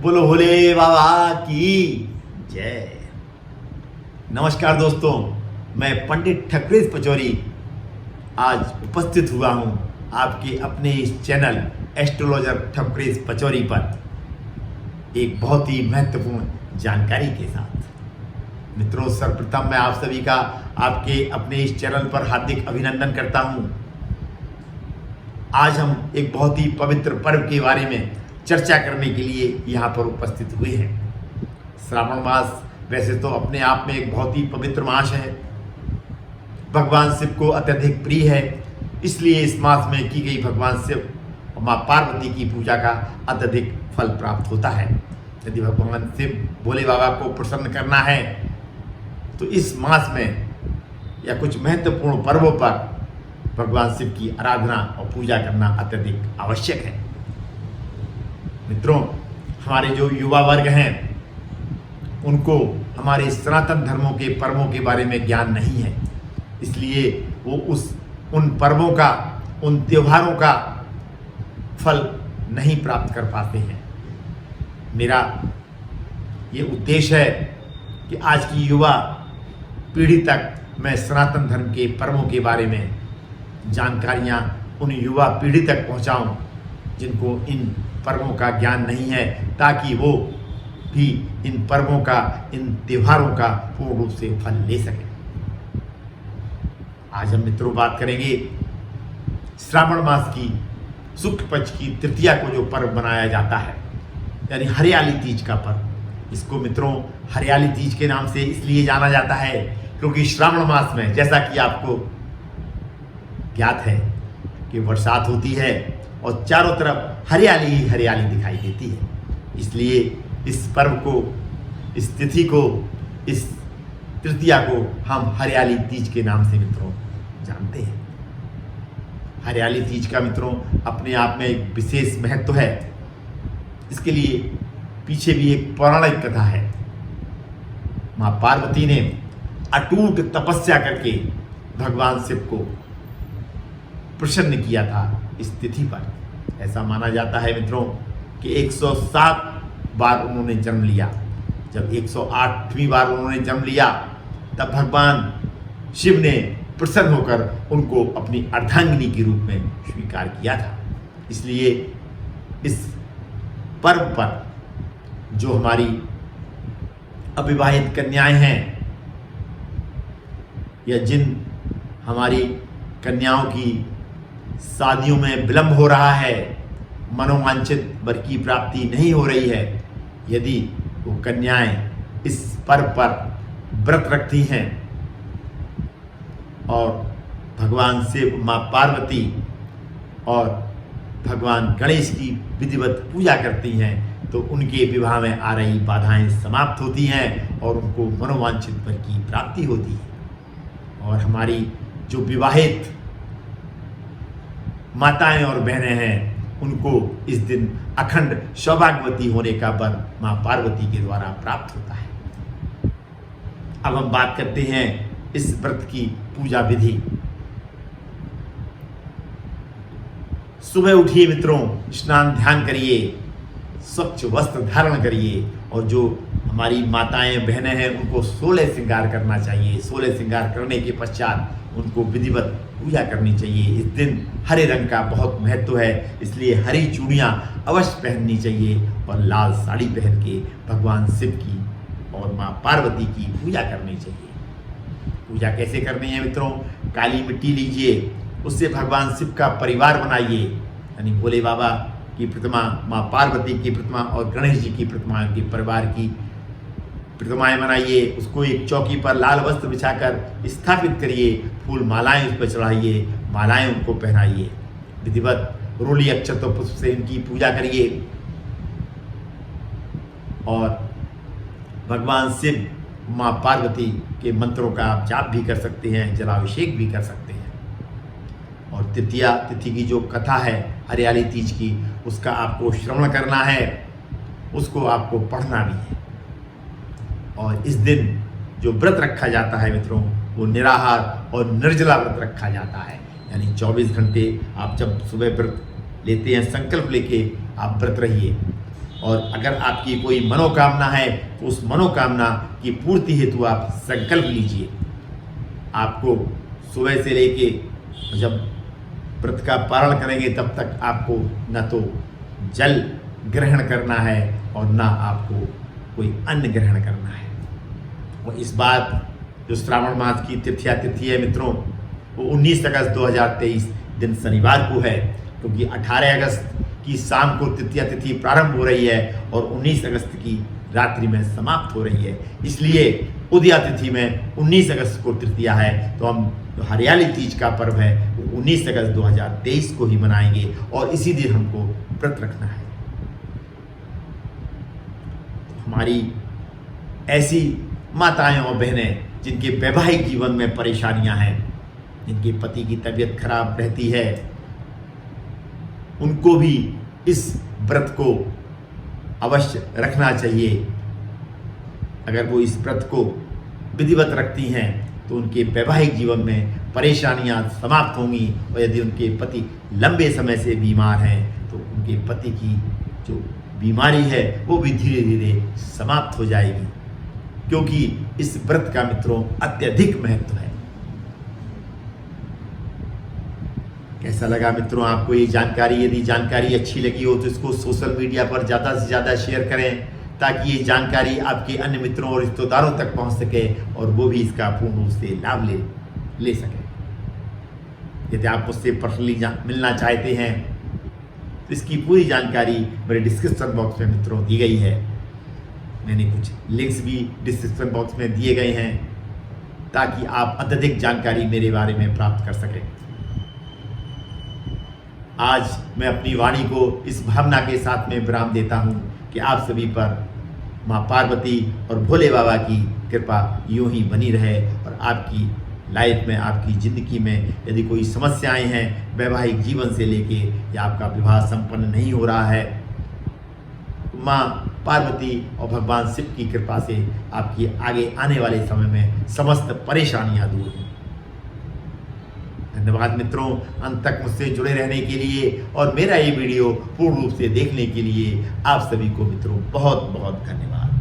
बोलो भोले बाबा की जय। नमस्कार दोस्तों, मैं पंडित ठकरेश पचौरी आज उपस्थित हुआ हूं आपके अपने इस चैनल एस्ट्रोलॉजर ठकरेश पचौरी पर एक बहुत ही महत्वपूर्ण जानकारी के साथ। मित्रों, सर्वप्रथम मैं आप सभी का आपके अपने इस चैनल पर हार्दिक अभिनंदन करता हूं। आज हम एक बहुत ही पवित्र पर्व के बारे में चर्चा करने के लिए यहाँ पर उपस्थित हुए हैं। श्रावण मास वैसे तो अपने आप में एक बहुत ही पवित्र मास है, भगवान शिव को अत्यधिक प्रिय है, इसलिए इस मास में की गई भगवान शिव और माँ पार्वती की पूजा का अत्यधिक फल प्राप्त होता है। यदि भगवान शिव भोले बाबा को प्रसन्न करना है तो इस मास में या कुछ महत्वपूर्ण पर्वों पर भगवान शिव की आराधना और पूजा करना अत्यधिक आवश्यक है। मित्रों, हमारे जो युवा वर्ग हैं उनको हमारे सनातन धर्मों के पर्वों के बारे में ज्ञान नहीं है, इसलिए वो उन पर्वों का, उन त्योहारों का फल नहीं प्राप्त कर पाते हैं। मेरा ये उद्देश्य है कि आज की युवा पीढ़ी तक मैं सनातन धर्म के पर्वों के बारे में जानकारियाँ उन युवा पीढ़ी तक पहुँचाऊँ जिनको इन पर्वों का ज्ञान नहीं है, ताकि वो भी इन पर्वों का, इन त्योहारों का पूर्ण रूप से फल ले सकें। आज हम मित्रों बात करेंगे श्रावण मास की शुक्ल पक्ष की तृतीया को जो पर्व मनाया जाता है, यानी हरियाली तीज का पर्व। इसको मित्रों हरियाली तीज के नाम से इसलिए जाना जाता है क्योंकि श्रावण मास में, जैसा कि आपको ज्ञात है, कि बरसात होती है और चारों तरफ हरियाली ही हरियाली दिखाई देती है। इसलिए इस पर्व को, इस तिथि को, इस तृतीया को हम हरियाली तीज के नाम से मित्रों जानते हैं। हरियाली तीज का मित्रों अपने आप में एक विशेष महत्व है। इसके लिए पीछे भी एक पौराणिक कथा है। माँ पार्वती ने अटूट तपस्या करके भगवान शिव को प्रसन्न किया था इस तिथि पर। ऐसा माना जाता है मित्रों कि 107 बार उन्होंने जन्म लिया। जब 108वीं बार उन्होंने जन्म लिया तब भगवान शिव ने प्रसन्न होकर उनको अपनी अर्धांगिनी के रूप में स्वीकार किया था। इसलिए इस पर्व पर जो हमारी अविवाहित कन्याएं हैं या जिन हमारी कन्याओं की शादियों में विलंब हो रहा है, मनोवांछित वर की प्राप्ति नहीं हो रही है, यदि वो कन्याएं इस पर्व पर व्रत रखती हैं और भगवान शिव, माँ पार्वती और भगवान गणेश की विधिवत पूजा करती हैं तो उनके विवाह में आ रही बाधाएं समाप्त होती हैं और उनको मनोवांछित वर की प्राप्ति होती है। और हमारी जो विवाहित माताएं और बहनें हैं उनको इस दिन अखंड सौभाग्यवती होने का वर माँ पार्वती के द्वारा प्राप्त होता है। अब हम बात करते हैं इस व्रत की पूजा विधि। सुबह उठिए मित्रों, स्नान ध्यान करिए, स्वच्छ वस्त्र धारण करिए और जो हमारी माताएं बहनें हैं उनको 16 श्रृंगार करना चाहिए। 16 श्रृंगार करने के पश्चात उनको विधिवत पूजा करनी चाहिए। इस दिन हरे रंग का बहुत महत्व है, इसलिए हरी चूड़ियाँ अवश्य पहननी चाहिए और लाल साड़ी पहन के भगवान शिव की और माँ पार्वती की पूजा करनी चाहिए। पूजा कैसे करनी है मित्रों? काली मिट्टी लीजिए, उससे भगवान शिव का परिवार बनाइए, यानी भोले बाबा की प्रतिमा, माँ पार्वती की प्रतिमा और गणेश जी की प्रतिमा के परिवार की प्रतिमाएं बनाइए। उसको एक चौकी पर लाल वस्त्र बिछाकर स्थापित करिए, फूल मालाएं उस पर चढ़ाइए, मालाएं उनको पहनाइए, विधिवत रोली अक्षत पुष्प से इनकी पूजा करिए और भगवान शिव, माँ पार्वती के मंत्रों का आप जाप भी कर सकते हैं, जलाभिषेक भी कर सकते हैं। और तृतीया तिथि की जो कथा है हरियाली तीज की, उसका आपको श्रवण करना है, उसको आपको पढ़ना भी है। और इस दिन जो व्रत रखा जाता है मित्रों वो निराहार और निर्जला व्रत रखा जाता है, यानी 24 घंटे आप जब सुबह व्रत लेते हैं, संकल्प लेके आप व्रत रहिए और अगर आपकी कोई मनोकामना है तो उस मनोकामना की पूर्ति हेतु आप संकल्प लीजिए। आपको सुबह से लेके जब व्रत का पारण करेंगे तब तक आपको न तो जल ग्रहण करना है और ना आपको कोई अन्न ग्रहण करना है। और इस बात जो श्रावण मास की तिथि है मित्रों, वो 19 अगस्त 2023 दिन शनिवार को है, क्योंकि 18 अगस्त की शाम को तृतीया तिथि प्रारंभ हो रही है और 19 अगस्त की रात्रि में समाप्त हो रही है। इसलिए उदया तिथि में 19 अगस्त को तृतीया है, तो हम जो हरियाली तीज का पर्व है वो 19 अगस्त 2023 को ही मनाएंगे और इसी दिन हमको व्रत रखना है। हमारी ऐसी माताएं और बहनें जिनके वैवाहिक जीवन में परेशानियां हैं, जिनके पति की तबीयत खराब रहती है, उनको भी इस व्रत को अवश्य रखना चाहिए। अगर वो इस व्रत को विधिवत रखती हैं तो उनके वैवाहिक जीवन में परेशानियां समाप्त होंगी और यदि उनके पति लंबे समय से बीमार हैं तो उनके पति की जो बीमारी है वो भी धीरे धीरे समाप्त हो जाएगी, क्योंकि इस व्रत का मित्रों अत्यधिक महत्व है। कैसा लगा मित्रों आपको ये जानकारी? यदि जानकारी अच्छी लगी हो तो इसको सोशल मीडिया पर ज़्यादा से ज़्यादा शेयर करें, ताकि ये जानकारी आपके अन्य मित्रों और रिश्तेदारों तक पहुंच सके और वो भी इसका पूर्ण रूप से लाभ ले सकें। यदि आप मुझसे पर्सनली मिलना चाहते हैं तो इसकी पूरी जानकारी मेरे डिस्क्रिप्शन बॉक्स में मित्रों दी गई है। मैंने कुछ लिंक्स भी डिस्क्रिप्शन बॉक्स में दिए गए हैं ताकि आप अत्यधिक जानकारी मेरे बारे में प्राप्त कर सकें। आज मैं अपनी वाणी को इस भावना के साथ में विराम देता हूं कि आप सभी पर माँ पार्वती और भोले बाबा की कृपा यूं ही बनी रहे और आपकी लाइफ में, आपकी ज़िंदगी में यदि कोई समस्याएं हैं वैवाहिक जीवन से लेके या आपका विवाह संपन्न नहीं हो रहा है, माँ पार्वती और भगवान शिव की कृपा से आपकी आगे आने वाले समय में समस्त परेशानियां दूर हों। धन्यवाद मित्रों, अंत तक मुझसे जुड़े रहने के लिए और मेरा ये वीडियो पूर्ण रूप से देखने के लिए आप सभी को मित्रों बहुत बहुत धन्यवाद।